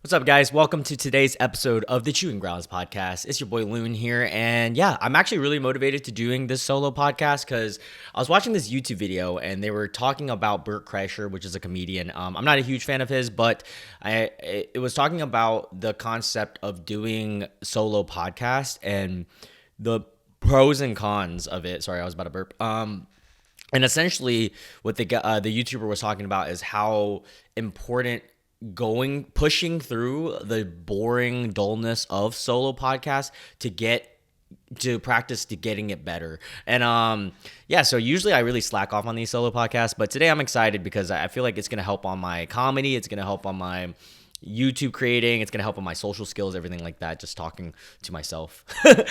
What's up, guys? Welcome to today's episode of the Chewing Grounds podcast. It's your boy Loon here, and yeah, I'm actually really motivated to doing this solo podcast because I was watching this YouTube video and they were talking about Bert Kreischer, which is a comedian. I'm not a huge fan of his, but it was talking about the concept of doing solo podcast and the pros and cons of it. Sorry, I was about to burp. And essentially, what the YouTuber was talking about is how important pushing through the boring dullness of solo podcasts to practice to getting it better. And so usually I really slack off on these solo podcasts, but today I'm excited because I feel like it's going to help on my comedy, it's going to help on my YouTube creating, it's going to help on my social skills, everything like that, just talking to myself. With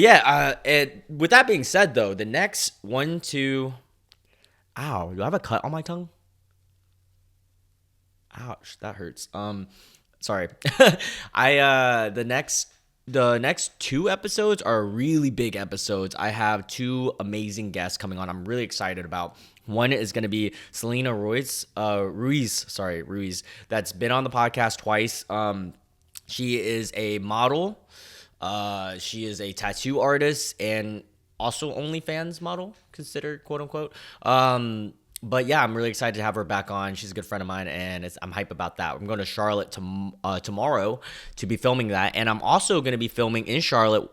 that being said though, the next ow, do I have a cut on my tongue? Ouch, that hurts. Sorry. The next two episodes are really big episodes. I have two amazing guests coming on. I'm really excited about. One is going to be Selena Ruiz, that's been on the podcast twice. She is a model. She is a tattoo artist and also OnlyFans model, considered, quote unquote. But yeah, I'm really excited to have her back on. She's a good friend of mine, and I'm hype about that. I'm going to Charlotte tomorrow to be filming that, and I'm also going to be filming in Charlotte.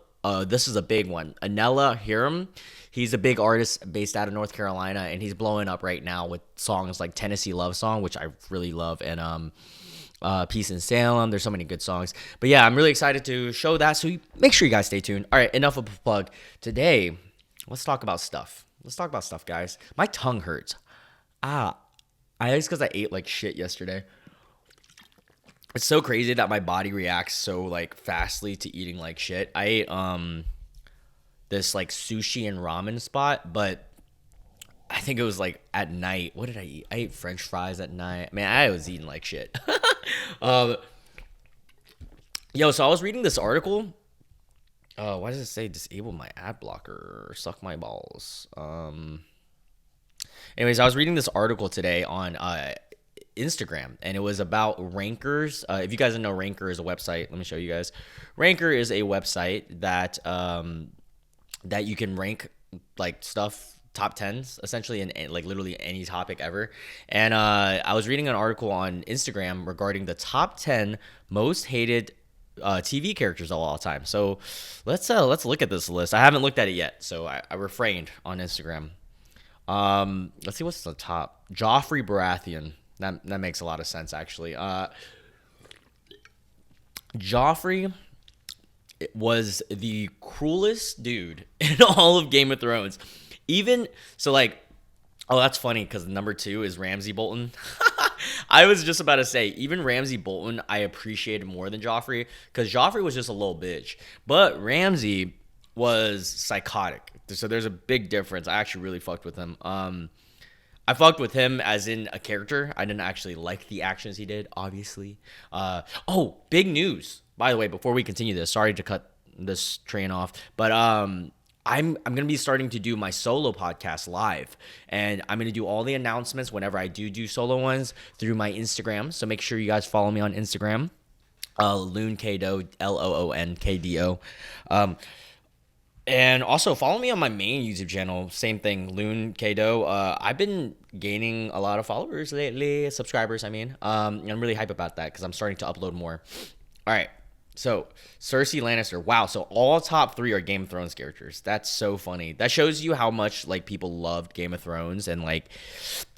This is a big one. Anela Hiram, he's a big artist based out of North Carolina, and he's blowing up right now with songs like Tennessee Love Song, which I really love, and Peace in Salem. There's so many good songs. But yeah, I'm really excited to show that, so make sure you guys stay tuned. All right, enough of a plug. Today, let's talk about stuff. Guys. My tongue hurts. It's because I ate like shit yesterday. It's so crazy that my body reacts so like fastly to eating like shit. I ate this like sushi and ramen spot, but I think it was like at night. What did I eat? I ate French fries at night. Man, I was eating like shit. So I was reading this article. Why does it say disable my ad blocker or suck my balls? Anyways, I was reading this article today on Instagram, and it was about Rankers. If you guys don't know, Ranker is a website. Let me show you guys. Ranker is a website that that you can rank like stuff, top tens, essentially in like literally any topic ever. And I was reading an article on Instagram regarding the top 10 most hated TV characters of all time. So let's look at this list. I haven't looked at it yet, so I refrained on Instagram. Let's see what's the top. Joffrey Baratheon. That makes a lot of sense, actually. Joffrey was the cruelest dude in all of Game of Thrones. Even so, like, oh, that's funny because number 2 is Ramsay Bolton. I was just about to say, even Ramsay Bolton, I appreciated more than Joffrey because Joffrey was just a little bitch, but Ramsay was psychotic. So there's a big difference. I actually really fucked with him. I fucked with him as in a character. I didn't actually like the actions he did, obviously. Big news. By the way, before we continue this, sorry to cut this train off, but I'm gonna be starting to do my solo podcast live, and I'm gonna do all the announcements whenever I do solo ones through my Instagram. So make sure you guys follow me on Instagram, LoonKdo, LOONKDO. And also follow me on my main YouTube channel. Same thing, Loon Kdo. I've been gaining a lot of followers lately, subscribers. And I'm really hype about that because I'm starting to upload more. All right, so Cersei Lannister. Wow, so all top 3 are Game of Thrones characters. That's so funny. That shows you how much like people loved Game of Thrones and like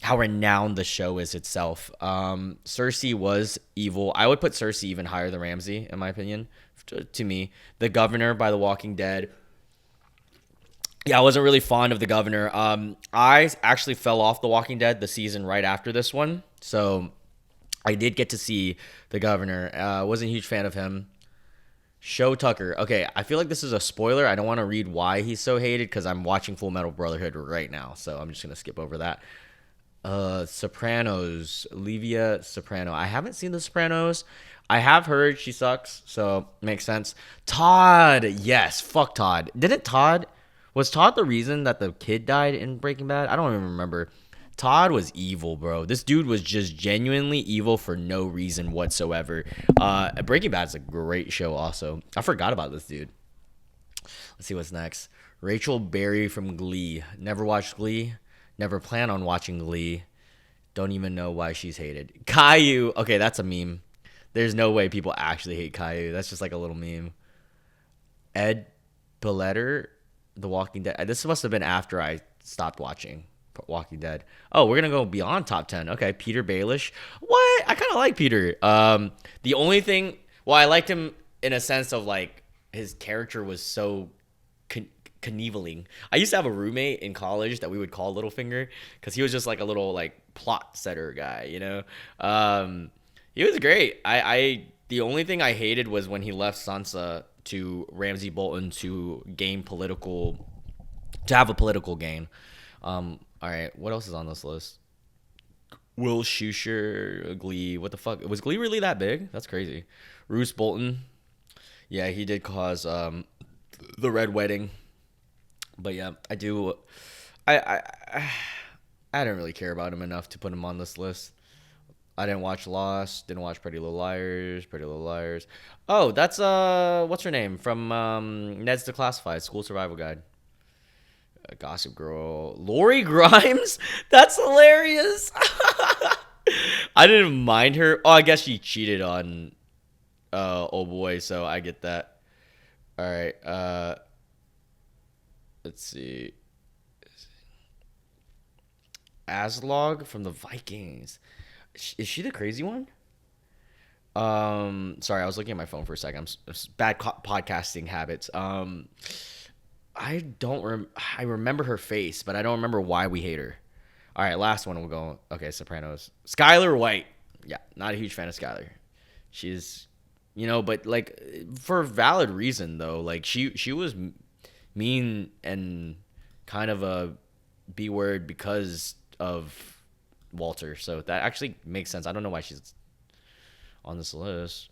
how renowned the show is itself. Cersei was evil. I would put Cersei even higher than Ramsay in my opinion. To me, the Governor by The Walking Dead. Yeah, I wasn't really fond of the Governor. I actually fell off The Walking Dead the season right after this one. So I did get to see the Governor. Wasn't a huge fan of him. Show Tucker. Okay, I feel like this is a spoiler. I don't want to read why he's so hated because I'm watching Full Metal Brotherhood right now. So I'm just going to skip over that. Sopranos. Livia Soprano. I haven't seen The Sopranos. I have heard she sucks, so makes sense. Todd. Yes, fuck Todd. Was Todd the reason that the kid died in Breaking Bad? I don't even remember. Todd was evil, bro. This dude was just genuinely evil for no reason whatsoever. Breaking Bad's a great show also. I forgot about this dude. Let's see what's next. Rachel Berry from Glee. Never watched Glee. Never plan on watching Glee. Don't even know why she's hated. Caillou. Okay, that's a meme. There's no way people actually hate Caillou. That's just like a little meme. Ed Billetter, The Walking Dead. This must have been after I stopped watching Walking Dead. Oh, we're gonna go beyond top 10. Okay, Peter Baelish. What? I kind of like Peter. The only thing, well, I liked him in a sense of like his character was so Knieveling. I used to have a roommate in college that we would call Littlefinger because he was just like a little like plot setter guy, you know. He was great. I the only thing I hated was when he left Sansa to Ramsay Bolton to have a political gain. All right, what else is on this list? Will Shusher, Glee. What the fuck? Was Glee really that big? That's crazy. Roose Bolton. Yeah, he did cause the Red Wedding. But yeah, I do. I don't really care about him enough to put him on this list. I didn't watch Lost. Didn't watch Pretty Little Liars. Pretty Little Liars. Oh, that's what's her name from Ned's Declassified School Survival Guide. Gossip Girl. Lori Grimes. That's hilarious. I didn't mind her. Oh, I guess she cheated on old boy, so I get that. All right. Let's see. Aslog from the Vikings. Is she the crazy one? Sorry, I was looking at my phone for a second. Bad podcasting habits. I don't I remember her face, but I don't remember why we hate her. All right, last one we'll go. Okay, Sopranos. Skylar White. Yeah, not a huge fan of Skylar. She's, but like for a valid reason though. Like she was mean and kind of a B word because of Walter. So that actually makes sense. I don't know why she's on this list.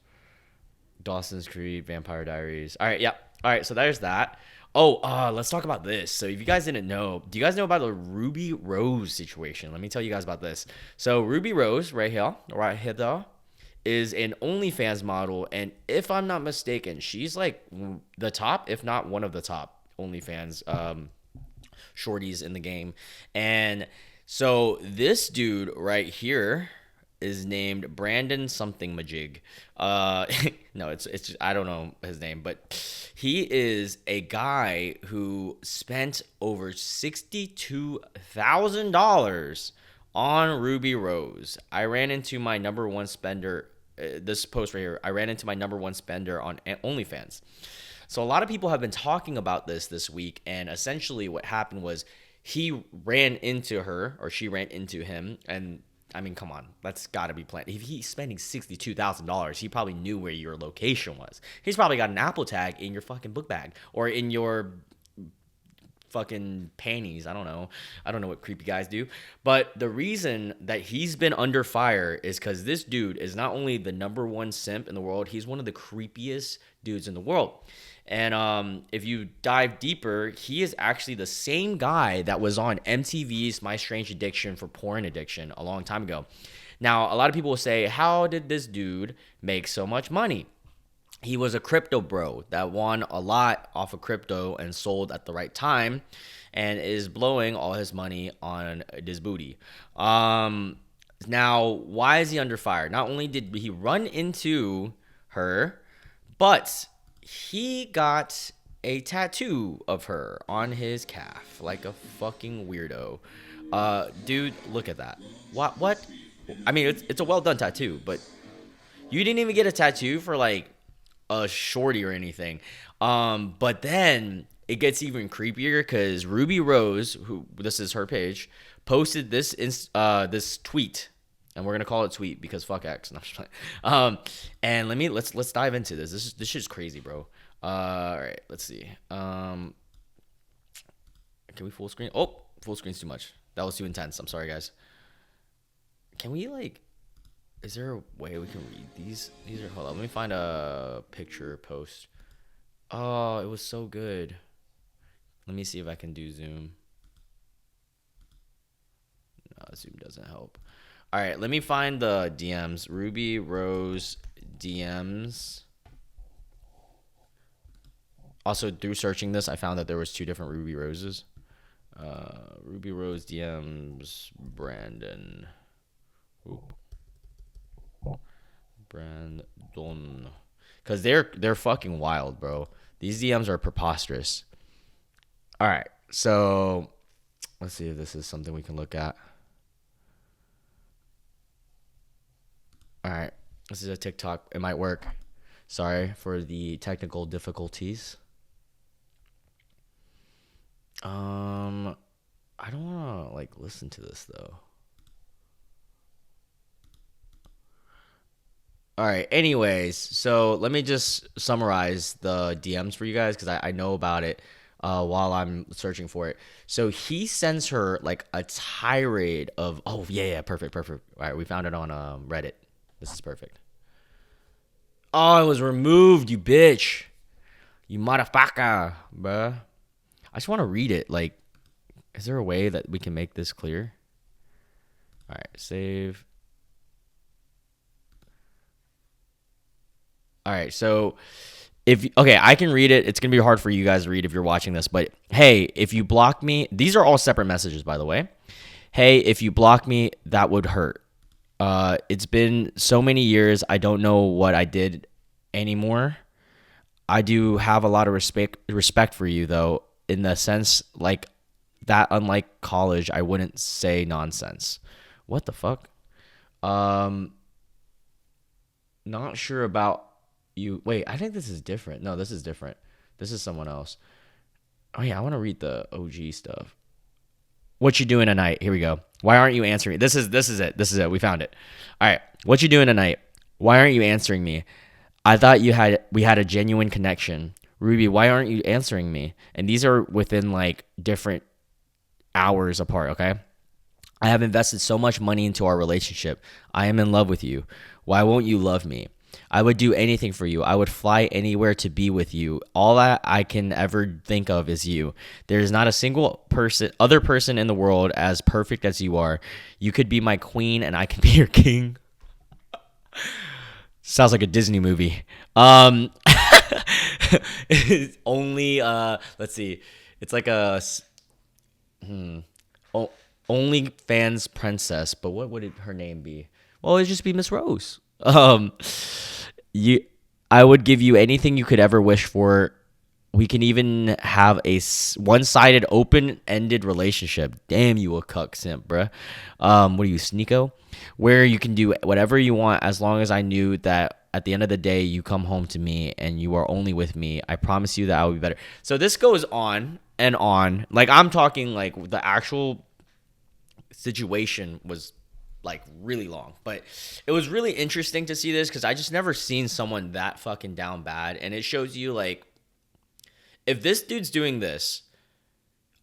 Dawson's Creek, Vampire Diaries. All right, yeah. All right, so there's that. Oh, let's talk about this. So if you guys didn't know, do you guys know about the Rubi Rose situation? Let me tell you guys about this. So Rubi Rose, right here, is an OnlyFans model, and if I'm not mistaken, she's like the top, if not one of the top OnlyFans shorties in the game. And so this dude right here is named Brandon something Majig. No, it's just, I don't know his name, but he is a guy who spent over $62,000 on Rubi Rose. I ran into my number one spender. This post right here. I ran into my number one spender on OnlyFans. So a lot of people have been talking about this week, and essentially what happened was he ran into her, or she ran into him, and I mean, come on, that's got to be planned. If he's spending $62,000, he probably knew where your location was. He's probably got an Apple tag in your fucking book bag or in your fucking panties. I don't know what creepy guys do. But the reason that he's been under fire is because this dude is not only the number one simp in the world, he's one of the creepiest dudes in the world. And if you dive deeper, he is actually the same guy that was on MTV's My Strange Addiction for Porn Addiction a long time ago. Now, a lot of people will say, how did this dude make so much money? He was a crypto bro that won a lot off of crypto and sold at the right time and is blowing all his money on this booty. Now, why is he under fire? Not only did he run into her, but he got a tattoo of her on his calf like a fucking weirdo. Dude, look at that. What? I mean, it's a well done tattoo, but you didn't even get a tattoo for like a shorty or anything. But then it gets even creepier because Rubi Rose, who this is her page, posted this this tweet. And we're gonna call it tweet because fuck X. No, and let's dive into this. This shit's crazy, bro. All right, let's see. Can we full screen? Oh, full screen's too much. That was too intense. I'm sorry, guys. Can we like? Is there a way we can read these? These are hold on. Let me find a picture post. Oh, it was so good. Let me see if I can do zoom. Zoom doesn't help. All right, let me find the DMs. Ruby Rose DMs. Also, through searching this, I found that there was 2 different Ruby Roses. Ruby Rose DMs Brandon. Oop. Brandon. Because they're fucking wild, bro. These DMs are preposterous. All right, so let's see if this is something we can look at. All right, this is a TikTok. It might work. Sorry for the technical difficulties. I don't want to like listen to this though. All right. Anyways, so let me just summarize the DMs for you guys because I know about it while I'm searching for it. So he sends her like a tirade of, oh, yeah, perfect. All right. We found it on Reddit. This is perfect. Oh, it was removed, you bitch. You motherfucker, bruh. I just want to read it. Like, is there a way that we can make this clear? All right. Save. All right, so I can read it. It's gonna be hard for you guys to read if you're watching this. But hey, if you block me, these are all separate messages, by the way. Hey, if you block me, that would hurt. It's been so many years. I don't know what I did anymore. I do have a lot of respect for you, though, in the sense like that. Unlike college, I wouldn't say nonsense. What the fuck? Not sure about you. Wait, I think this is different. No, this is different. This is someone else. Oh yeah, I want to read the OG stuff. What you doing tonight? Here we go. Why aren't you answering me? This is it. This is it. We found it. All right. What you doing tonight? Why aren't you answering me? I thought we had a genuine connection. Ruby, why aren't you answering me? And these are within like different hours apart, okay? I have invested so much money into our relationship. I am in love with you. Why won't you love me? I would do anything for you. I would fly anywhere to be with you. All that I can ever think of is you. There is not a single other person in the world as perfect as you are. You could be my queen and I can be your king. Sounds like a Disney movie. It's only let's see. It's like a only fans princess, but what would her name be? Well, it'd just be Miss Rose. I would give you anything you could ever wish for. We can even have a one-sided, open-ended relationship. Damn, you a cuck simp, bruh. What are you, Sneeko? Where you can do whatever you want as long as I knew that at the end of the day, you come home to me and you are only with me. I promise you that I will be better. So this goes on and on. Like, I'm talking like the actual situation was like really long, but it was really interesting to see this because I just never seen someone that fucking down bad. And it shows you like, if this dude's doing this,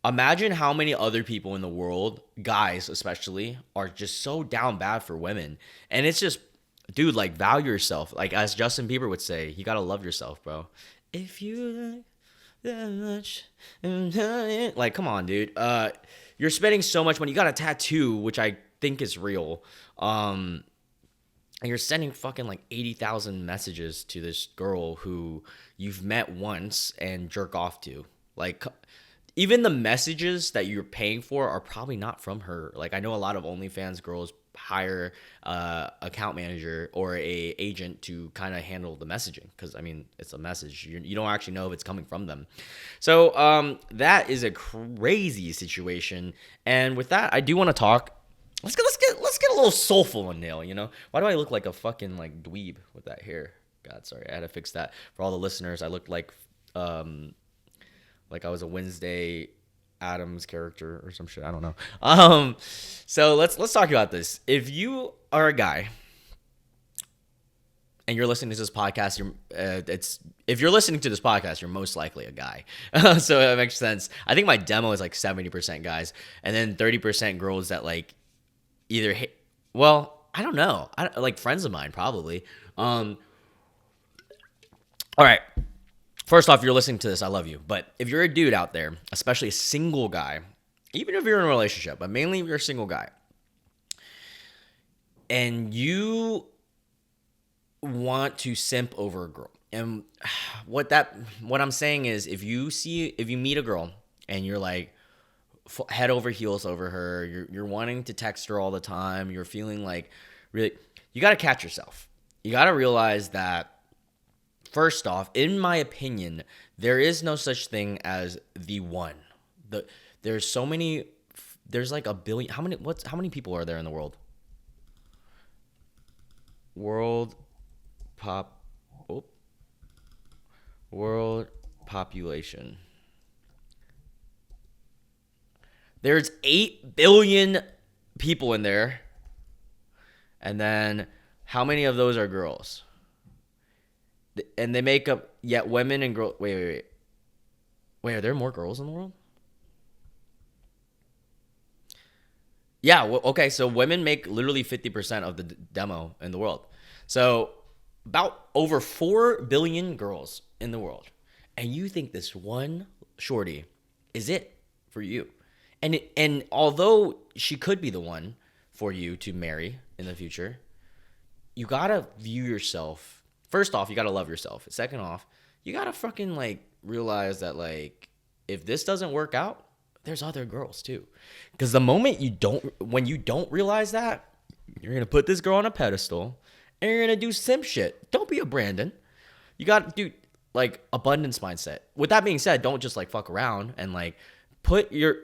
imagine how many other people in the world, guys especially, are just so down bad for women. And it's just, dude, like, value yourself. Like, as Justin Bieber would say, you gotta love yourself, bro. If you like that much, like, come on, dude. You're spending so much money. You got a tattoo, which I think is real. And you're sending fucking like 80,000 messages to this girl who you've met once and jerk off to. Like, even the messages that you're paying for are probably not from her. Like, I know a lot of OnlyFans girls hire account manager or a agent to kind of handle the messaging because I mean it's a message, you don't actually know if it's coming from them. So that is a crazy situation. And with that, I do want to talk. Let's get a little soulful in Nail. You know, why do I look like a fucking like dweeb with that hair? God, sorry, I had to fix that for all the listeners. I looked like I was a Wednesday Adams character or some shit. I don't know. So let's talk about this. If you are a guy and you're listening to this podcast, if you're listening to this podcast, you're most likely a guy. So it makes sense. I think my demo is like 70% guys, and then 30% girls that like either I don't know. Like friends of mine probably. All right. First off, if you're listening to this, I love you. But if you're a dude out there, especially a single guy, even if you're in a relationship, but mainly if you're a single guy, and you want to simp over a girl. And what I'm saying is, if you meet a girl and you're like head over heels over her, you're wanting to text her all the time, you're feeling like really, you got to catch yourself. You got to realize that, first off, in my opinion, there is no such thing as the one. There's so many. There's like a billion. How many people are there in the world? World pop. Oh, world population. There's 8 billion people in there. And then how many of those are girls? And they make up, yet women and girls. Wait. Wait, are there more girls in the world? Yeah, okay, so women make literally 50% of the demo in the world. So about over 4 billion girls in the world. And you think this one shorty is it for you. And although she could be the one for you to marry in the future, you gotta view yourself. First off, you gotta love yourself. Second off, you gotta fucking like realize that like if this doesn't work out, there's other girls too. Because when you don't realize that, you're gonna put this girl on a pedestal and you're gonna do simp shit. Don't be a Brandon. You got to do like abundance mindset. With that being said, don't just like fuck around and like put your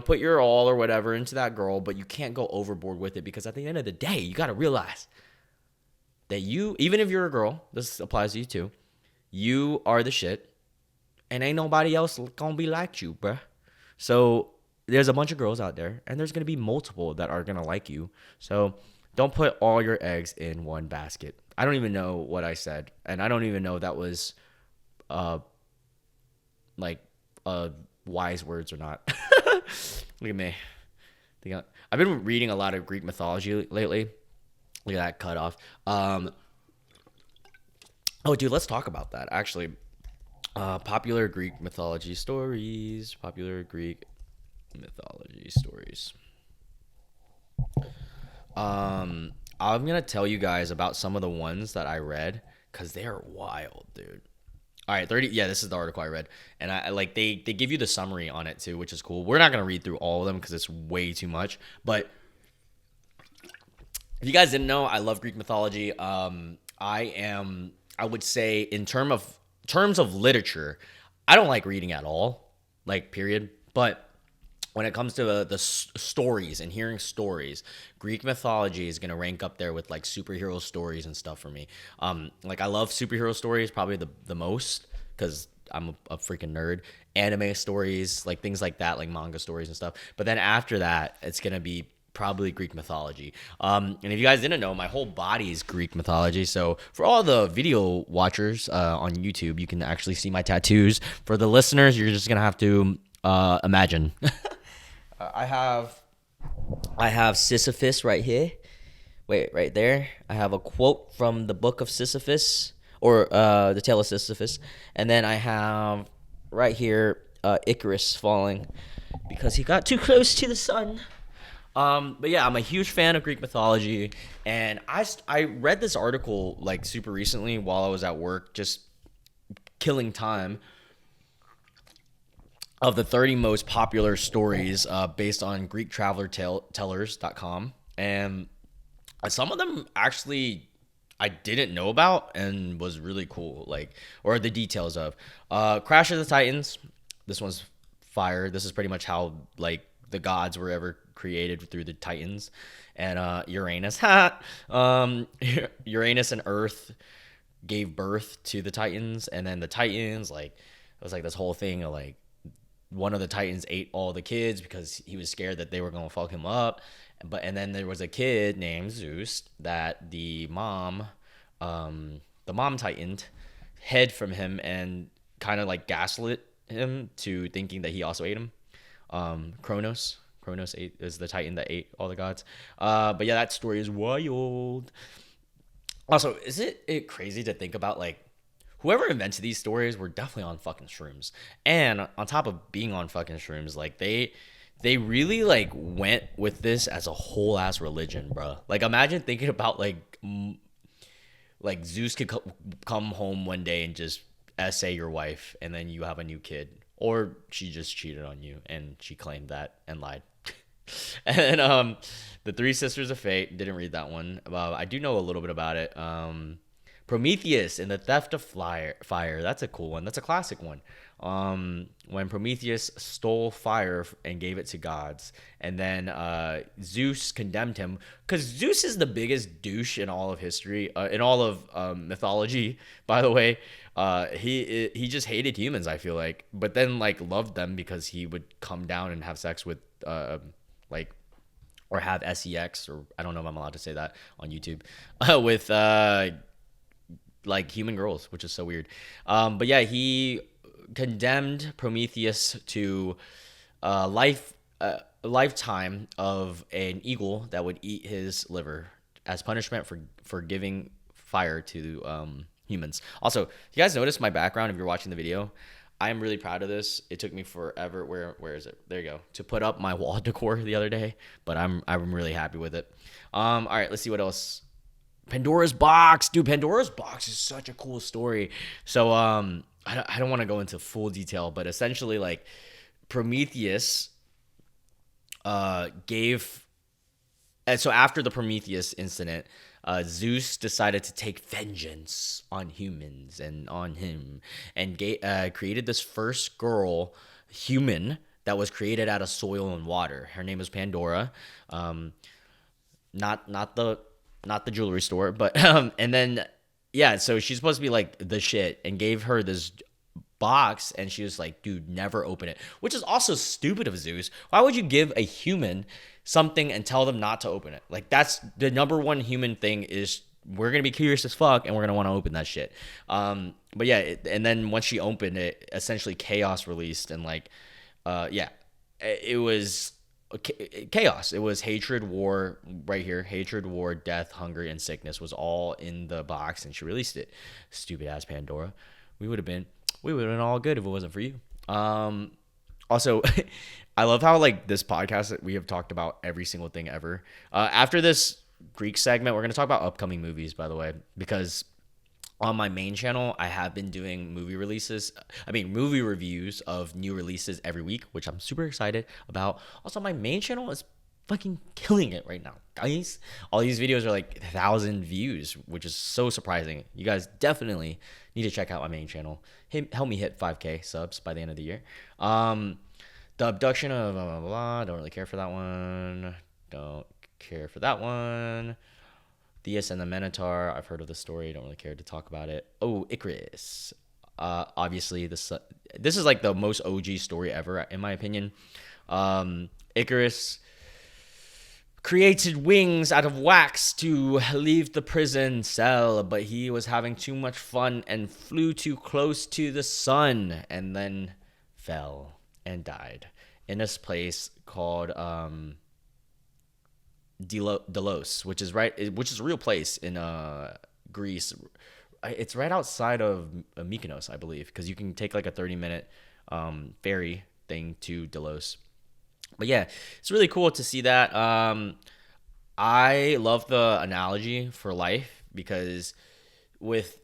put your all or whatever into that girl, but you can't go overboard with it, because at the end of the day, you got to realize that you, even if you're a girl, this applies to you too, you are the shit and ain't nobody else gonna be like you, bruh. So there's a bunch of girls out there and there's gonna be multiple that are gonna like you. So don't put all your eggs in one basket. I don't even know what I said, and I don't even know if that was like wise words or not. Look at me. I've been reading a lot of Greek mythology lately. Look at that cut off. Oh, dude, let's talk about that. Actually, popular Greek mythology stories. Popular Greek mythology stories. I'm gonna tell you guys about some of the ones that I read because they're wild, dude. All right, 30. Yeah, this is the article I read, and I like they give you the summary on it too, which is cool. We're not gonna read through all of them because it's way too much. But if you guys didn't know, I love Greek mythology. I would say in terms of literature, I don't like reading at all, like period. But when it comes to the stories and hearing stories, Greek mythology is gonna rank up there with like superhero stories and stuff for me. Like I love superhero stories probably the most because I'm a freaking nerd. Anime stories, like things like that, like manga stories and stuff. But then after that, it's gonna be probably Greek mythology. And if you guys didn't know, my whole body is Greek mythology. So for all the video watchers on YouTube, you can actually see my tattoos. For the listeners, you're just gonna have to imagine. I have Sisyphus right here. Wait, right there. I have a quote from the book of Sisyphus, or the tale of Sisyphus, and then I have right here Icarus falling because he got too close to the sun. But yeah, I'm a huge fan of Greek mythology, and I read this article like super recently while I was at work, just killing time, of the 30 most popular stories based on GreekTravelerTellers.com. And some of them actually I didn't know about and was really cool, like, or the details of. Crash of the Titans. This one's fire. This is pretty much how, like, the gods were ever created through the Titans. And Uranus. Uranus and Earth gave birth to the Titans. And then the Titans, like, it was like this whole thing of, like, one of the Titans ate all the kids because he was scared that they were gonna fuck him up. And then there was a kid named Zeus that the mom Titan hid from him and kind of like gaslit him to thinking that he also ate him. Kronos is the Titan that ate all the gods. But yeah, that story is wild. Also, is it crazy to think about, like, whoever invented these stories were definitely on fucking shrooms. And on top of being on fucking shrooms, like, they they really like went with this as a whole ass religion, bro. Like imagine thinking about like Zeus could come home one day and just essay your wife, and then you have a new kid, or she just cheated on you and she claimed that and lied. And the Three Sisters of Fate, didn't read that one. I do know a little bit about it. Prometheus and the Theft of Fire. That's a cool one. That's a classic one. When Prometheus stole fire and gave it to gods, and then Zeus condemned him because Zeus is the biggest douche in all of history, in all of mythology. By the way, he just hated humans. I feel like, but then like loved them because he would come down and have sex with like or have sex, or I don't know if I'm allowed to say that on YouTube, with like human girls, which is so weird. But yeah, he condemned Prometheus to lifetime of an eagle that would eat his liver as punishment for giving fire to humans. Also, you guys notice my background if you're watching the video? I am really proud of this. It took me forever. Where is it? There you go. To put up my wall decor the other day, but I'm really happy with it. All right, let's see what else. Pandora's box, dude. Pandora's box is such a cool story. So I don't want to go into full detail, but essentially like Prometheus gave. And so after the Prometheus incident, Zeus decided to take vengeance on humans and on him, and created this first girl human that was created out of soil and water. Her name is Pandora. Not the jewelry store, but and then yeah, so she's supposed to be like the shit, and gave her this box, and she was like, dude, never open it, which is also stupid of Zeus. Why would you give a human something and tell them not to open it? Like that's the number one human thing, is we're gonna be curious as fuck and we're gonna want to open that shit. But yeah, and then once she opened it, essentially chaos released, and like yeah, it was chaos. It was hatred, war, right here. Hatred, war, death, hunger, and sickness was all in the box, and she released it. Stupid ass Pandora. We would have been all good if it wasn't for you. Also, I love how like this podcast, we have talked about every single thing ever. After this Greek segment, we're gonna talk about upcoming movies, by the way, because on my main channel, I have been doing movie reviews of new releases every week, which I'm super excited about. Also, my main channel is fucking killing it right now, guys. All these videos are like 1,000 views, which is so surprising. You guys definitely need to check out my main channel. Help me hit 5K subs by the end of the year. The abduction of blah, blah, blah. Don't really care for that one. Don't care for that one. Theus and the Minotaur. I've heard of the story. Don't really care to talk about it. Oh, Icarus. Obviously, this is like the most OG story ever, in my opinion. Icarus created wings out of wax to leave the prison cell, but he was having too much fun and flew too close to the sun, and then fell and died in this place called Delos, which is a real place in Greece. It's right outside of Mykonos, I believe, because you can take like a 30-minute ferry thing to Delos. But yeah, it's really cool to see that. I love the analogy for life, because with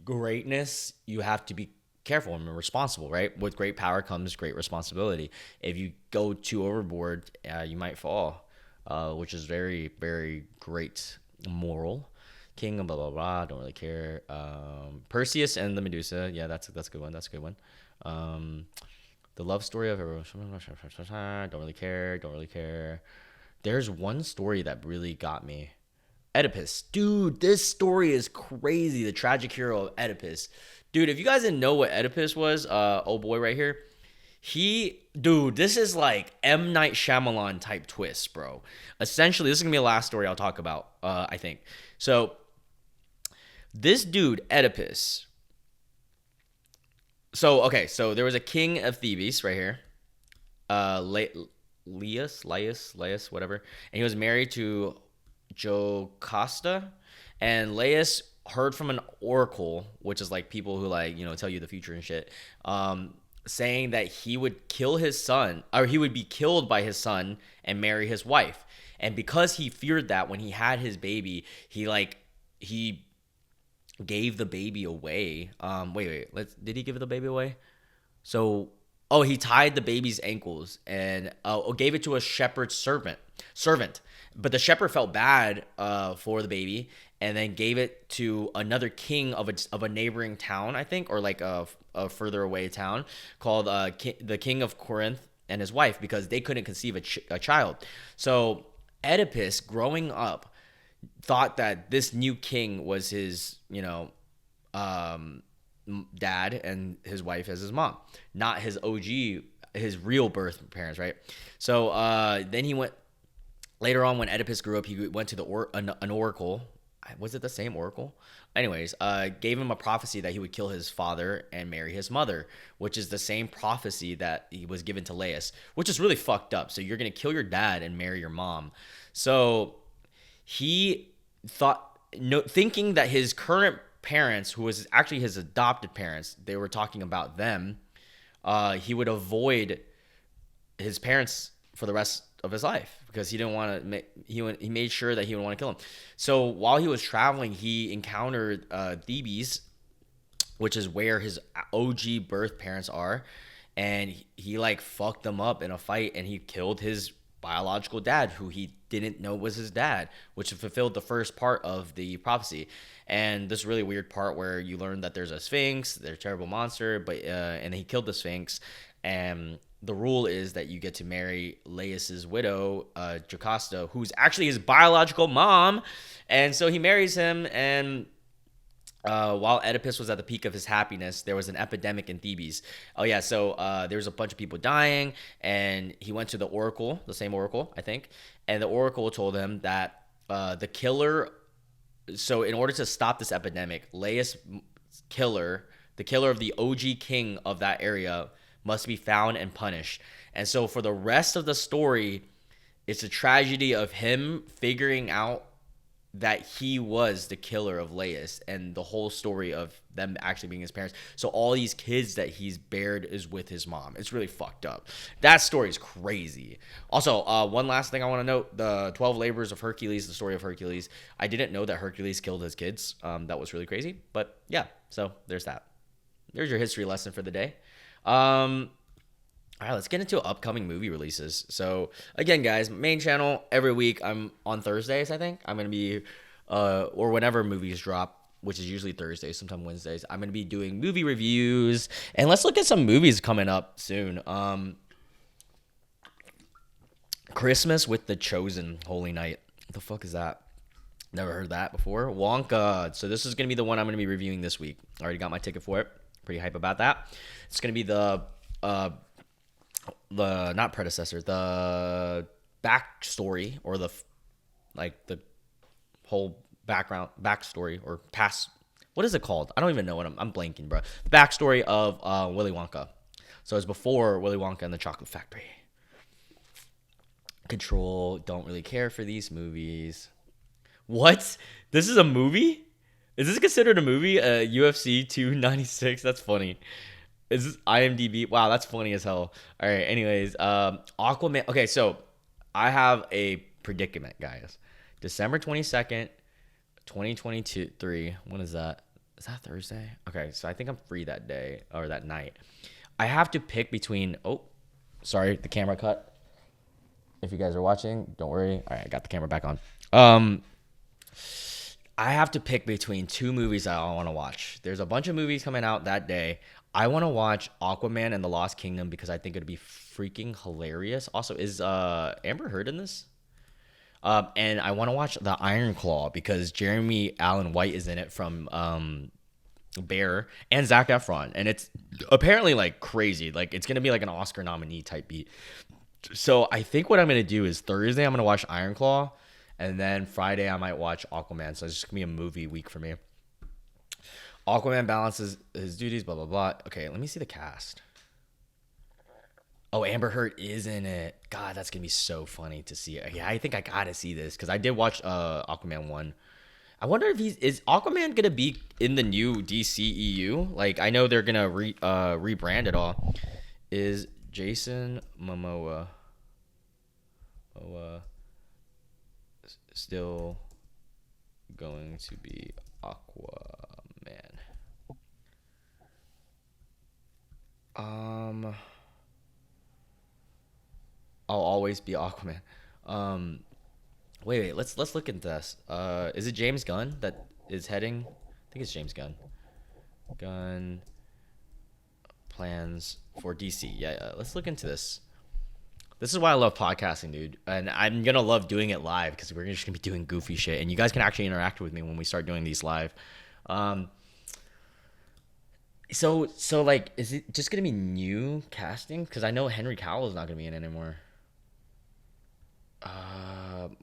greatness, you have to be careful and responsible, right? With great power comes great responsibility. If you go too overboard, you might fall, which is very, very great moral. King of blah blah blah. Don't really care. Perseus and the Medusa. Yeah, that's a good one. That's a good one. The love story of everyone. Don't really care. Don't really care. There's one story that really got me. Oedipus. Dude, this story is crazy. The tragic hero of Oedipus. Dude, if you guys didn't know what Oedipus was, oh boy right here. This is like M. Night Shyamalan type twist, bro. Essentially, this is going to be the last story I'll talk about, I think. So, this dude, Oedipus. So there was a king of Thebes right here. Laius, whatever. And he was married to Jocasta. And Laius heard from an oracle, which is like people who like, tell you the future and shit. saying that he would kill his son, or he would be killed by his son and marry his wife. And because he feared that when he had his baby, he gave the baby away. Wait. Did he give the baby away? So, oh, he tied the baby's ankles and gave it to a shepherd's servant. But the shepherd felt bad for the baby, and then gave it to another king of a neighboring town, I think, or like a further away town called the king of Corinth and his wife, because they couldn't conceive a child. So Oedipus, growing up, thought that this new king was his, dad, and his wife as his mom, not his OG, his real birth parents, right? So then he went later on when Oedipus grew up. He went to an oracle. Was it the same oracle? Anyways, gave him a prophecy that he would kill his father and marry his mother, which is the same prophecy that he was given to Laius, which is really fucked up. So you're gonna kill your dad and marry your mom. So he thought, thinking that his current parents, who was actually his adopted parents, they were talking about them, he would avoid his parents for the rest of his life, because he didn't want to he made sure that he would want to kill him. So while he was traveling, he encountered Thebes, which is where his OG birth parents are, and he like fucked them up in a fight, and he killed his biological dad, who he didn't know was his dad, which fulfilled the first part of the prophecy. And this really weird part where you learn that there's a sphinx, they're a terrible monster, but and he killed the sphinx. And the rule is that you get to marry Laius's widow, Jocasta, who's actually his biological mom. And so he marries him, and while Oedipus was at the peak of his happiness, there was an epidemic in Thebes. Oh yeah, so there was a bunch of people dying, and he went to the oracle, the same oracle, I think, and the oracle told him that the killer. So in order to stop this epidemic, Laius' killer, the killer of the OG king of that area, must be found and punished. And so for the rest of the story, it's a tragedy of him figuring out that he was the killer of Laius, and the whole story of them actually being his parents. So all these kids that he's bared is with his mom. It's really fucked up. That story is crazy. Also, one last thing I want to note, the 12 labors of Hercules, the story of Hercules. I didn't know that Hercules killed his kids. That was really crazy. But yeah, so there's that. There's your history lesson for the day. All right, let's get into upcoming movie releases. So, again, guys, main channel, every week, I'm on Thursdays, I think. I'm going to be, or whenever movies drop, which is usually Thursdays, sometimes Wednesdays, I'm going to be doing movie reviews. And let's look at some movies coming up soon. Christmas with the Chosen, Holy Night. What the fuck is that? Never heard that before. Wonka. So this is going to be the one I'm going to be reviewing this week. I already got my ticket for it. Pretty hype about that. It's going to be the not predecessor, the backstory, or the whole backstory or past. What is it called? I don't even know what I'm blanking, bro. The backstory of Willy Wonka. So it's before Willy Wonka and the Chocolate Factory. Control. Don't really care for these movies. What? This is a movie? Is this considered a movie? UFC 296. That's funny. Is this IMDb? Wow, that's funny as hell. All right, anyways, Aquaman. Okay, so I have a predicament, guys. December 22nd, 2023. When is that? Is that Thursday? Okay, so I think I'm free that day or that night. I have to pick between. Oh, sorry, the camera cut. If you guys are watching, don't worry. All right, I got the camera back on. I have to pick between two movies I want to watch. There's a bunch of movies coming out that day. I want to watch Aquaman and the Lost Kingdom because I think it'd be freaking hilarious. Also, is Amber Heard in this? And I want to watch The Iron Claw because Jeremy Allen White is in it from Bear, and Zac Efron. And it's apparently like crazy. Like it's going to be like an Oscar nominee type beat. So I think what I'm going to do is Thursday I'm going to watch Iron Claw. And then Friday I might watch Aquaman. So it's just going to be a movie week for me. Aquaman balances his duties, blah, blah, blah. Okay, let me see the cast. Oh, Amber Heard is in it. God, that's going to be so funny to see. Yeah, I think I got to see this because I did watch Aquaman 1. I wonder if is Aquaman gonna be in the new DCEU? Like, I know they're gonna rebrand it all. Is Jason Momoa still going to be Aquaman? Um, I'll always be Aquaman. Um, wait, let's look into this. Is it James Gunn that is heading? I think it's James Gunn. Gunn plans for DC. Yeah, let's look into this. This is why I love podcasting, dude. And I'm gonna love doing it live because we're just gonna be doing goofy shit, and you guys can actually interact with me when we start doing these live. Um, so like, is it just gonna be new casting? Because I know Henry Cavill is not gonna be in it anymore.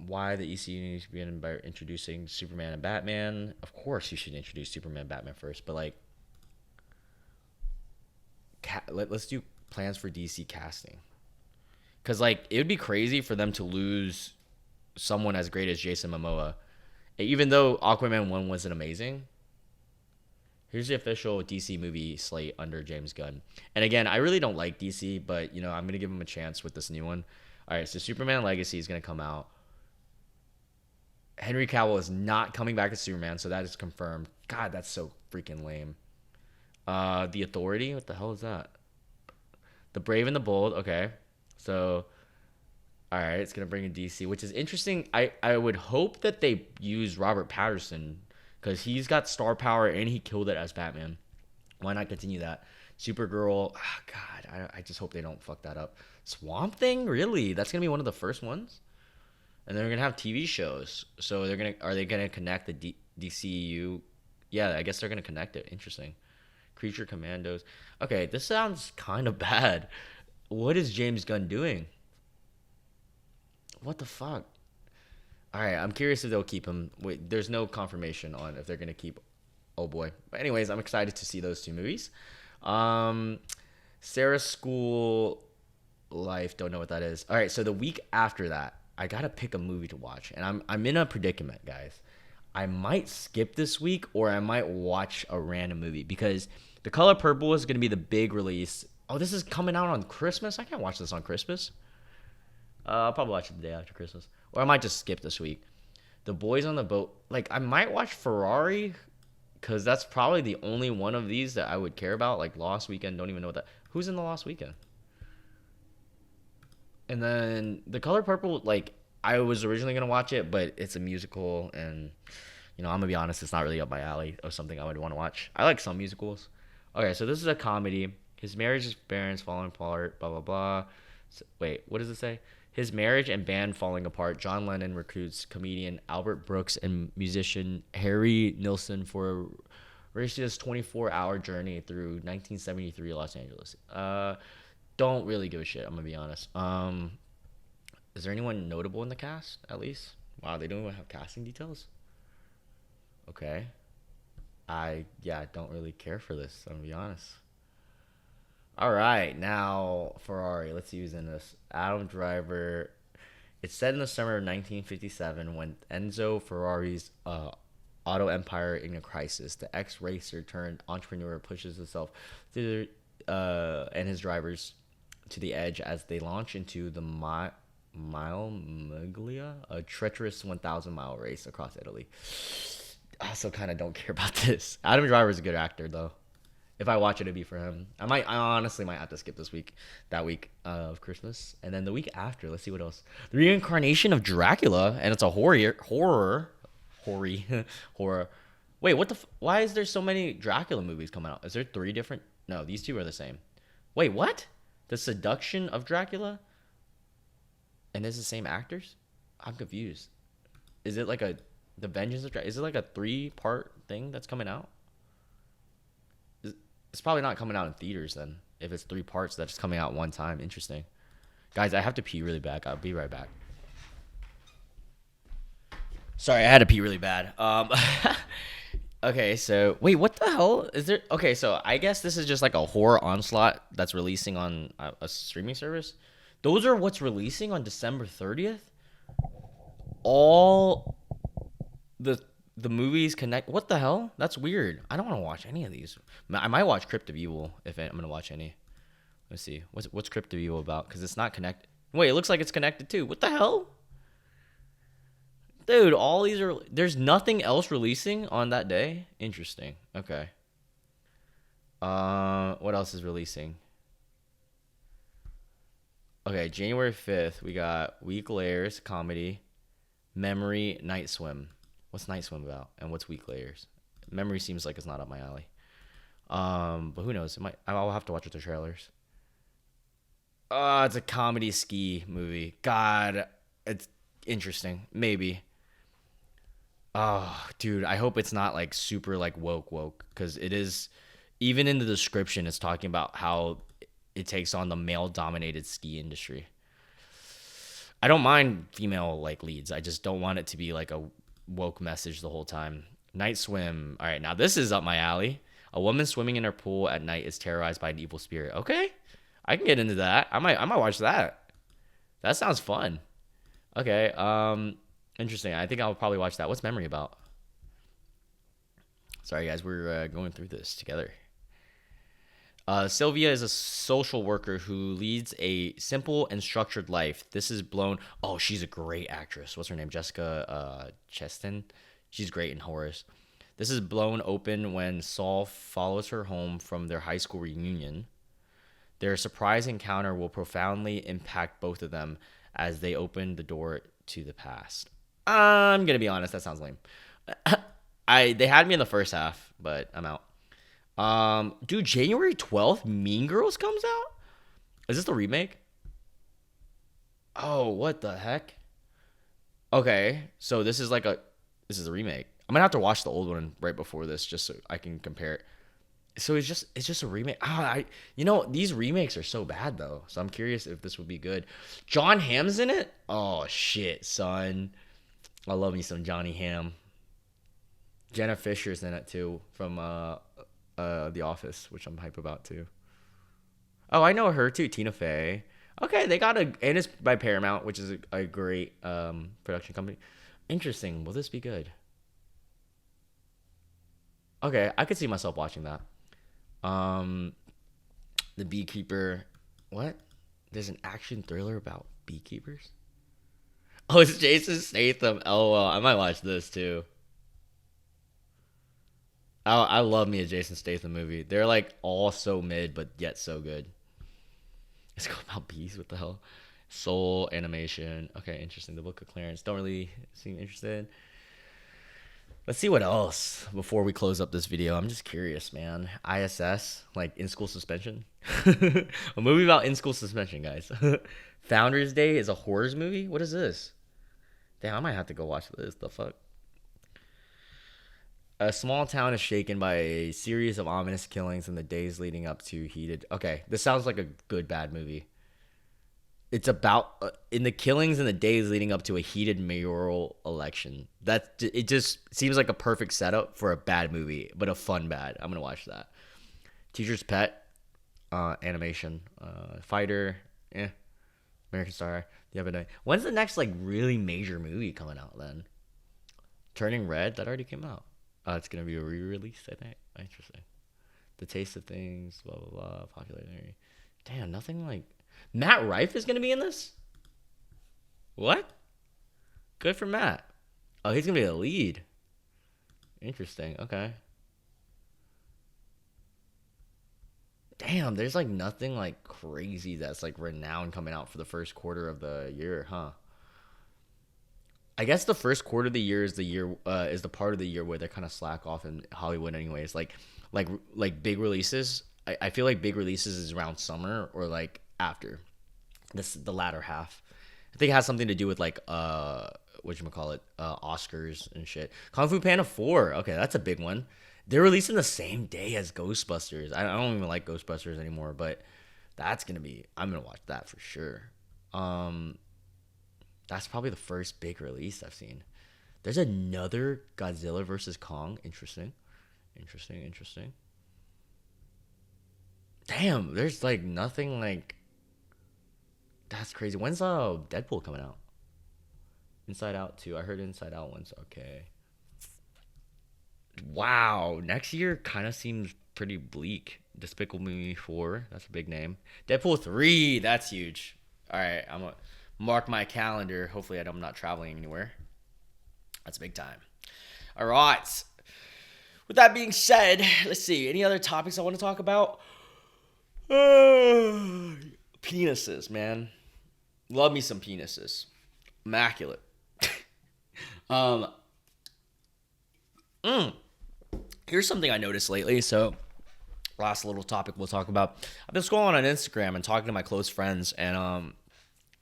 Why the ECU needs to begin by introducing Superman and Batman? Of course, you should introduce Superman and Batman first, but like, let's do plans for DC casting. Because like, it would be crazy for them to lose someone as great as Jason Momoa, even though Aquaman 1 wasn't amazing. Here's the official DC movie slate under James Gunn. And again, I really don't like DC, but I'm gonna give him a chance with this new one. All right, so Superman Legacy is gonna come out. Henry Cavill is not coming back as Superman, so that is confirmed. God, that's so freaking lame. The Authority, what the hell is that? The Brave and the Bold, okay. So, all right, it's gonna bring in DC, which is interesting. I would hope that they use Robert Patterson because he's got star power and he killed it as Batman. Why not continue that? Supergirl, God, I just hope they don't fuck that up. Swamp Thing, really? That's gonna be one of the first ones. And they're gonna have TV shows. So are they gonna connect the DCU? Yeah, I guess they're gonna connect it. Interesting. Creature Commandos. Okay, this sounds kind of bad. What is James Gunn doing? What the fuck? All right, I'm curious if they'll keep him. Wait, there's no confirmation on if they're gonna keep. Oh boy. But anyways, I'm excited to see those two movies. Sarah's School Life. Don't know what that is. All right, so the week after that, I gotta pick a movie to watch, and I'm in a predicament, guys. I might skip this week, or I might watch a random movie because The Color Purple is gonna be the big release. Oh, this is coming out on Christmas. I can't watch this on Christmas. I'll probably watch it the day after Christmas, or I might just skip this week. The Boys on the Boat. Like, I might watch Ferrari because that's probably the only one of these that I would care about. Like Lost Weekend, don't even know what that. Who's in the Lost Weekend? And then The Color Purple, like, I was originally gonna watch it, but it's a musical, and I'm gonna be honest, it's not really up my alley of something I would want to watch. I like some musicals. Okay, so this is a comedy. His marriage, his parents falling apart, blah blah blah. So, wait, what does it say? His marriage and band falling apart. John Lennon recruits comedian Albert Brooks and musician Harry Nilsson for a racist 24-hour journey through 1973 Los Angeles. Don't really give a shit. I'm gonna be honest. Is there anyone notable in the cast at least? Wow, they don't even have casting details. Okay. I don't really care for this. I'm gonna be honest. All right, now Ferrari. Let's see who's in this. Adam Driver. It's set in the summer of 1957 when Enzo Ferrari's auto empire in a crisis. The ex-racer turned entrepreneur pushes himself through and his drivers to the edge as they launch into the Mile Miglia, a treacherous 1,000-mile race across Italy. I also kind of don't care about this. Adam Driver is a good actor, though. If I watch it, it'd be for him. I honestly might have to skip that week of Christmas, and then the week after. Let's see what else. The Reincarnation of Dracula, and it's a horror. Wait, why is there so many Dracula movies coming out? Is there 3 different? No, these 2 are the same. Wait, what? The Seduction of Dracula, and it's the same actors? I'm confused. Is it like the Vengeance of Dracula? Is it like a 3-part thing that's coming out? It's probably not coming out in theaters then. If it's 3 parts that's coming out one time. Interesting. Guys, I have to pee really bad. I'll be right back. Sorry, I had to pee really bad. Okay, so wait, what the hell is there? Okay, so I guess this is just like a horror onslaught that's releasing on a streaming service. Those are what's releasing on December 30th. All the The movies connect. What the hell? That's weird. I don't want to watch any of these. I might watch Crypt of Evil if I'm gonna watch any. Let's see. What's Crypt of Evil about? Because it's not connected. Wait, it looks like it's connected too. What the hell? Dude, all these are. There's nothing else releasing on that day. Interesting. Okay. What else is releasing? Okay, January 5th, we got Weak Layers, comedy, Memory, Night Swim. What's Night Swim about? And what's Weak Layers? Memory seems like it's not up my alley. But who knows? It might. I'll have to watch the trailers. It's a comedy ski movie. God, it's interesting. Maybe. Oh, dude, I hope it's not like super like woke because it is. Even in the description, it's talking about how it takes on the male dominated ski industry. I don't mind female like leads. I just don't want it to be like a woke message the whole time. Night Swim. All right, now this is up my alley. A woman swimming in her pool at night is terrorized by an evil spirit. Okay, I can get into that. I might watch that. That sounds fun. Okay. Interesting. I think I'll probably watch that. What's Memory about? Sorry guys, we're going through this together. Sylvia is a social worker who leads a simple and structured life. This is blown. Oh, she's a great actress. What's her name? Jessica Chastain. She's great in Horace. This is blown open when Saul follows her home from their high school reunion. Their surprise encounter will profoundly impact both of them as they open the door to the past. I'm gonna be honest. That sounds lame. They had me in the first half, but I'm out. Dude, January 12th, Mean Girls comes out? Is this the remake? Oh, what the heck? Okay, so this is a remake. I'm gonna have to watch the old one right before this just so I can compare it. So it's just a remake. These remakes are so bad though. So I'm curious if this would be good. John Hamm's in it? Oh shit, son. I love me some Johnny Hamm. Jenna Fisher's in it too from The Office, which I'm hype about too. Oh, I know her too, Tina Fey. Okay, they got and it's by Paramount, which is a great production company. Interesting. Will this be good? Okay, I could see myself watching that. Um, The Beekeeper. What? There's an action thriller about beekeepers? Oh, it's Jason Statham. LOL. I might watch this too. I love me a Jason Statham movie. They're like all so mid, but yet so good. It's called about bees. What the hell? Soul animation. Okay, interesting. The Book of Clarence. Don't really seem interested. Let's see what else before we close up this video. I'm just curious, man. ISS, like in school suspension. A movie about in school suspension, guys. Founders Day is a horrors movie. What is this? Damn, I might have to go watch this. The fuck. A small town is shaken by a series of ominous killings in the days leading up to heated. Okay, this sounds like a good bad movie. It's about in the killings in the days leading up to a heated mayoral election. It just seems like a perfect setup for a bad movie, but a fun bad. I'm gonna watch that. Teacher's Pet, animation, Fighter, American Star, The Other Night. When's the next like really major movie coming out then? Turning Red, that already came out. It's gonna be a re-release, I think. Interesting. The Taste of Things, blah blah blah. Popularity. Damn, nothing like. Matt Rife is gonna be in this. What? Good for Matt. Oh, he's gonna be a lead. Interesting. Okay. Damn, there's like nothing like crazy that's like renowned coming out for the first quarter of the year, huh? I guess the first quarter of the year is the part of the year where they kind of slack off in Hollywood, anyways. Like big releases. I feel like big releases is around summer or like after the latter half. I think it has something to do with like whatchamacallit, Oscars and shit. Kung Fu Panda 4. Okay, that's a big one. They're releasing the same day as Ghostbusters. I don't even like Ghostbusters anymore, but I'm gonna watch that for sure. That's probably the first big release I've seen. There's another Godzilla versus Kong. Interesting. Damn, there's like nothing like. That's crazy. When's Deadpool coming out? Inside Out 2. I heard Inside Out 1's okay. Wow, next year kind of seems pretty bleak. Despicable Me 4, that's a big name. Deadpool 3, that's huge. All right, I'm gonna mark my calendar. Hopefully, I'm not traveling anywhere. That's big time. All right. With that being said, let's see. Any other topics I want to talk about? Penises, man. Love me some penises. Immaculate. Um, Here's something I noticed lately. So, last little topic we'll talk about. I've been scrolling on Instagram and talking to my close friends, and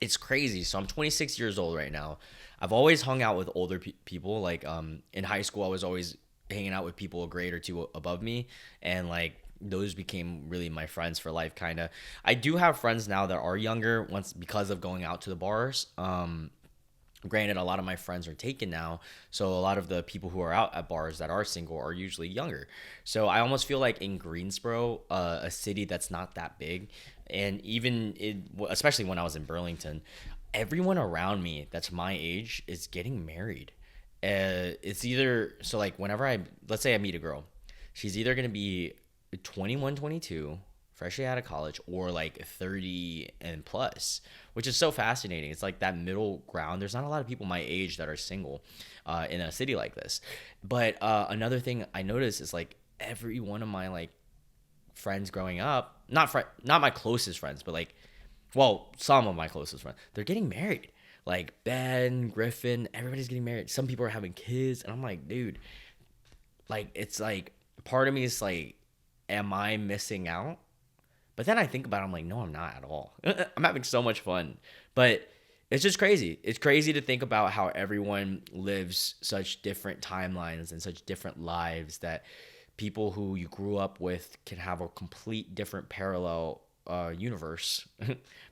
it's crazy. So I'm 26 years old right now. I've always hung out with older people. Like in high school, I was always hanging out with people a grade or two above me, and like those became really my friends for life. Kind of. I do have friends now that are younger once because of going out to the bars. Granted, a lot of my friends are taken now, so a lot of the people who are out at bars that are single are usually younger. So I almost feel like in Greensboro, a city that's not that big, and especially when I was in Burlington, everyone around me that's my age is getting married. It's either so like whenever let's say I meet a girl, she's either gonna be 21, 22, freshly out of college, or like 30 and plus, which is so fascinating. It's like that middle ground. There's not a lot of people my age that are single in a city like this. But another thing I noticed is like every one of my like friends growing up, not my closest friends, but like, well, some of my closest friends, they're getting married. Like Ben, Griffin, everybody's getting married. Some people are having kids, and I'm like, dude, like it's like part of me is like, am I missing out? But then I think about it, I'm like, no, I'm not at all. I'm having so much fun. But it's just crazy. It's crazy to think about how everyone lives such different timelines and such different lives that people who you grew up with can have a complete different parallel universe,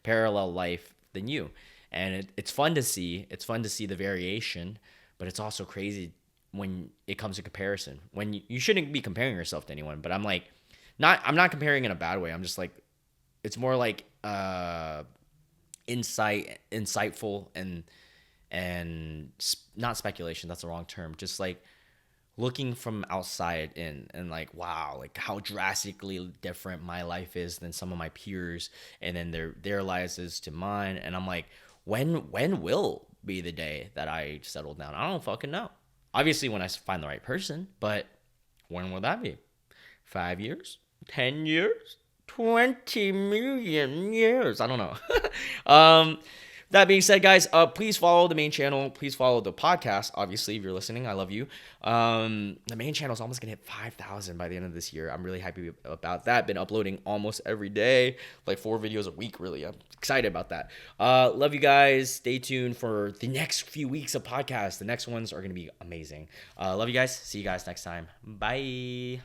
parallel life than you. And it's fun to see. It's fun to see the variation, but it's also crazy when it comes to comparison. When you shouldn't be comparing yourself to anyone, but I'm not comparing in a bad way. I'm just like, it's more like insightful and not speculation. That's the wrong term. Just like looking from outside in and like, wow, like how drastically different my life is than some of my peers, and then their lives is to mine. And I'm like, when will be the day that I settle down? I don't fucking know. Obviously, when I find the right person, but when will that be? 5 years? 10 years? 20 million years? I don't know. That being said, guys, please follow the main channel. Please follow the podcast. Obviously, if you're listening, I love you. The main channel is almost going to hit 5,000 by the end of this year. I'm really happy about that. Been uploading almost every day, like 4 videos a week, really. I'm excited about that. Love you guys. Stay tuned for the next few weeks of podcasts. The next ones are going to be amazing. Love you guys. See you guys next time. Bye.